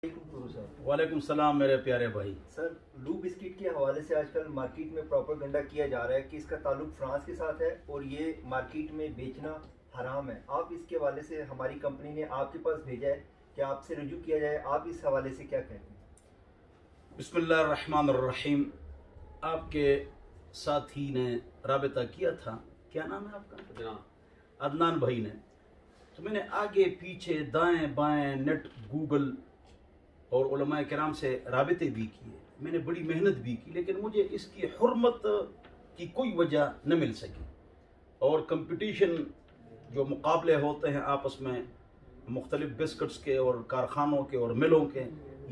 वालेकुम सलाम मेरे प्यारे भाई। सर, लू बिस्किट के हवाले से आजकल मार्केट में प्रोपेगेंडा किया जा रहा है कि इसका ताल्लुक फ्रांस के साथ है और ये मार्केट में बेचना हराम है। आप इसके हवाले से, हमारी कंपनी ने आपके पास भेजा है कि आपसे रुजू किया जाए, आप इस हवाले से क्या कहते हैं? बिस्मिल्लाहिर्रहमानिर्रहीम। आपके साथी ने राबता किया था, क्या नाम है आपका? अदनान भाई ने। तो मैंने आगे पीछे दाएं बाएं नेट गूगल और उलमाए किराम से राबते भी किए, मैंने बड़ी मेहनत भी की, लेकिन मुझे इसकी हुर्मत की कोई वजह न मिल सकी। और कंपटीशन जो मुकाबले होते हैं आपस में मुख्तलिफ बिस्कट्स के और कारखानों के और मिलों के,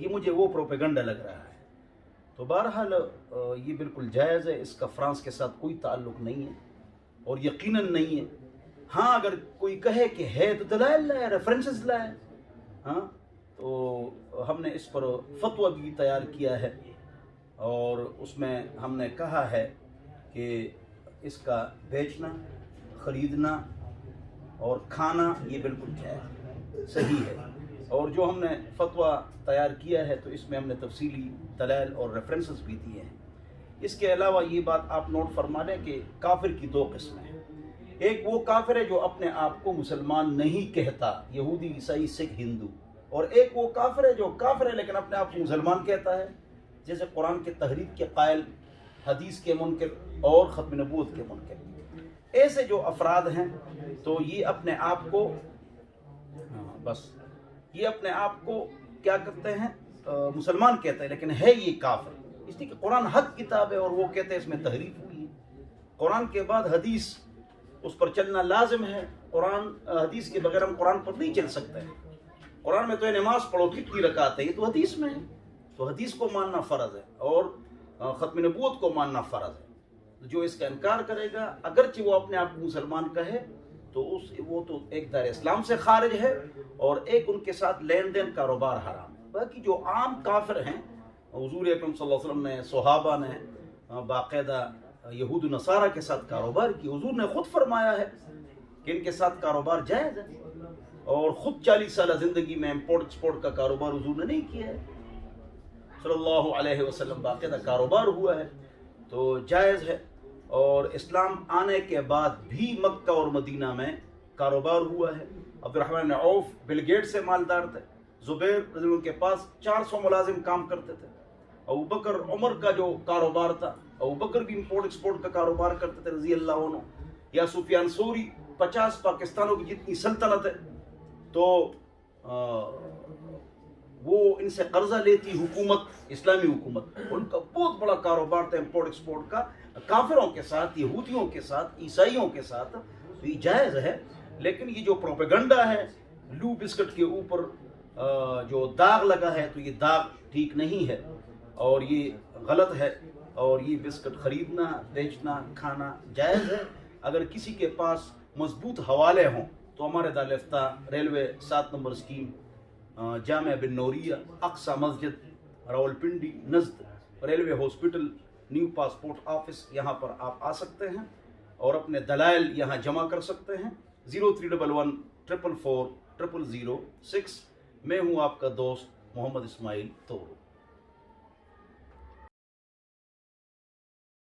ये मुझे वो प्रोपेगेंडा लग रहा है। तो बहरहाल ये बिल्कुल जायज़ है, इसका फ्रांस के साथ कोई ताल्लुक़ नहीं है और यकीनन नहीं है। हाँ, अगर कोई कहे कि है तो दलाइल लाए, रेफरेंसेस लाए। हाँ, तो हमने इस पर फतवा भी तैयार किया है और उसमें हमने कहा है कि इसका बेचना, ख़रीदना और खाना ये बिल्कुल जायज़ सही है। और जो हमने फतवा तैयार किया है तो इसमें हमने तफसीली दलाइल और रेफरेंसेस भी दिए हैं। इसके अलावा ये बात आप नोट फरमा लें कि काफिर की दो किस्में हैं। एक वो काफिर है जो अपने आप को मुसलमान नहीं कहता, यहूदी, ईसाई, सिख, हिंदू। और एक वो काफिर है जो काफिर है लेकिन अपने आप को मुसलमान कहता है, जैसे कुरान के तहरीफ के कायल, हदीस के मुनकिर और ख़त्म नबूवत के मुनकिर। ऐसे जो अफराद हैं तो ये अपने आप को ये अपने आप को क्या करते हैं, मुसलमान कहते हैं, लेकिन है ये काफिर। इसलिए कि कुरान हक किताब है और वो कहते हैं इसमें तहरीफ हुई है। कुरान के बाद हदीस, उस पर चलना लाजिम है। कुरान हदीस के बगैर हम कुरान पर नहीं चल सकते हैं। कुरान में तो नमाज पढ़ो कितनी रकात है, ये तो हदीस में है, तो हदीस को मानना फ़र्ज़ है और ख़त्म नबूवत को मानना फ़र्ज़ है। जो इसका इनकार करेगा, अगरचे वो अपने आप को मुसलमान कहे, तो वो तो एक दायरे इस्लाम से खारिज है और एक उनके साथ लेन देन कारोबार हराम है। बाकी जो आम काफिर हैं, हुज़ूर अकरम सल्लल्लाहु अलैहि वसल्लम ने, सहाबा ने बाकायदा यहूद नसारा के साथ कारोबार की। हुज़ूर ने खुद फरमाया है कि इनके साथ कारोबार जायज़ है और ख़ुद 40 साल ज़िंदगी में इम्पोर्ट एक्सपोर्ट का कारोबार हुज़ूर ने नहीं किया है सल्लल्लाहु अलैहि वसल्लम। बाकायदा कारोबार हुआ है तो जायज़ है। और इस्लाम आने के बाद भी मक्का और मदीना में कारोबार हुआ है। अब्दुर्रहमान औफ बिल गेट से मालदार थे। ज़ुबैर के पास 400 मुलाजिम काम करते थे। अबू बकर उमर का जो कारोबार था, अबू बकर भी इम्पोर्ट एक्सपोर्ट का कारोबार करते थे रज़ी अल्लाह अन्हु। या सुफियान सौरी 50 पाकिस्तानों की जितनी सल्तनत है, तो वो इनसे कर्जा लेती हुकूमत, इस्लामी हुकूमत, उनका बहुत बड़ा कारोबार था इम्पोर्ट एक्सपोर्ट का, काफिरों के साथ, यहूदियों के साथ, ईसाइयों के साथ। तो ये जायज़ है। लेकिन ये जो प्रोपेगेंडा है लू बिस्किट के ऊपर जो दाग लगा है, तो ये दाग ठीक नहीं है और ये गलत है। और ये बिस्किट ख़रीदना, बेचना, खाना जायज़ है। अगर किसी के पास मजबूत हवाले हों तो हमारे दाल-ए-इफ्ता, रेलवे 7 नंबर स्कीम, जामिया बिन नौरिया, अक्सा मस्जिद, रावलपिंडी नज़द, railway hospital, new passport office, यहाँ पर आप आ सकते हैं और अपने दलाइल यहाँ जमा कर सकते हैं। 0311 444 00006। मैं हूँ आपका दोस्त मोहम्मद इस्माइल तोर।